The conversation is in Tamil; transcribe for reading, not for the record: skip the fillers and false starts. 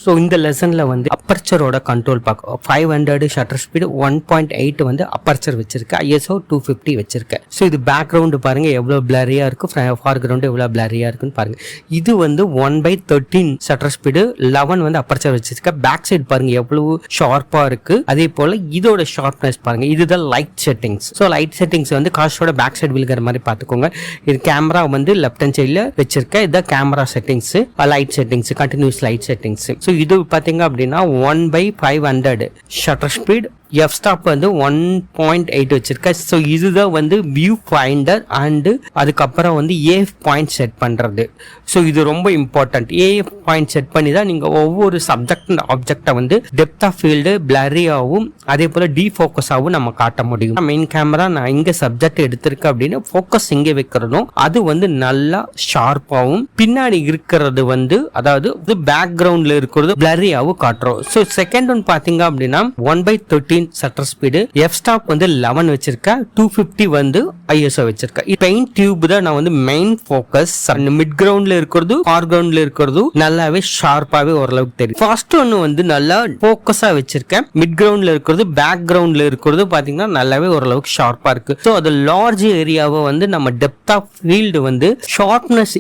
ஸோ இந்த லெசன்ல வந்து அப்பர்ச்சரோட கண்ட்ரோல் பார்க்கும். 500 ஷட்டர் ஸ்பீடு, 1.8 வந்து அப்பர்ச்சர் வச்சிருக்கு, ISO 250 வச்சிருக்கு. ஸோ இது பேக்ரவுண்டு பாருங்க எவ்வளோ பிளரியா இருக்கு, ஃபார்கிரவுண்டு எவ்வளோ பிளரியா இருக்குன்னு பாருங்க. இது வந்து 1/13 ஷட்டர் ஸ்பீடு, 11 வந்து அப்பர்ச்சர் வச்சிருக்க. பேக் சைடு பாருங்க எவ்வளவு ஷார்ப்பா இருக்கு. அதே போல இதோட ஷார்ப்னஸ் பாருங்க. இதுதான் light settings. So light settings வந்து காஸ்டோட பேக் சைடு விழுகிற மாதிரி பார்த்துக்கோங்க. இது கேமரா வந்து லெஃப்ட் ஹேண்ட் சைடில் வச்சிருக்க. இதுதான் camera settings, light settings, continuous light settings. So இது பார்த்தீங்க அப்படின்னா 1/500 ஷட்டர் ஸ்பீட், எஃப் ஸ்டாப் வந்து 1.8 வச்சிருக்க. ஸோ இதுதான் வந்து வியூ ஃபைண்டர் அண்டு அதுக்கப்புறம் வந்து ஏஎஃப் பாயிண்ட் செட் பண்ணுறது. ஸோ இது ரொம்ப இம்பார்ட்டன்ட். ஏஎஃப் பாயிண்ட் செட் பண்ணி தான் நீங்கள் ஒவ்வொரு சப்ஜெக்ட் ஆப்ஜெக்டை வந்து டெப்த் ஆஃப் ஃபீல்டு பிளரியாகவும் அதே போல் டீஃபோக்கஸாகவும் நம்ம காட்ட முடியும். மெயின் கேமரா நான் இங்கே சப்ஜெக்ட் எடுத்திருக்கேன் அப்படின்னு ஃபோக்கஸ் இங்கே வைக்கிறதும் அது வந்து நல்லா ஷார்ப்பாகவும், பின்னாடி இருக்கிறது வந்து அதாவது பேக்ரவுண்டில் இருக்கிறது பிளரியாகவும் காட்டுறோம். ஸோ செகண்ட் ஒன் பார்த்தீங்க அப்படின்னா 1/13 ஷட்டர் ஸ்பீடு, எஃப் ஸ்டாப் வந்து 11 வச்சிருக்க, 250 வந்து ISO வச்சிருக்க. பெயிண்ட் டியூப் தான் நான் வந்து மெயின் ஃபோக்கஸ். மிட் கிரவுண்ட்ல இருக்கிறது, ஃபார் கிரவுண்ட்ல இருக்கிறது நல்லாவே ஷார்ப்பாவே ஓரளவுக்கு தெரியும். ஃபர்ஸ்ட் ஒன்னு வந்து நல்லா ஃபோக்கஸா வச்சிருக்கேன். மிட் கிரவுண்ட்ல இருக்கிறது, பேக் கிரவுண்ட்ல இருக்கிறது பாத்தீங்கன்னா நல்லாவே ஓரளவுக்கு ஷார்ப்பா இருக்கு. ஸோ அது லார்ஜ் ஏரியாவை வந்து நம்ம டெப்த் ஆஃப் ஃபீல்டு வந்து ஷார்ப்னஸ்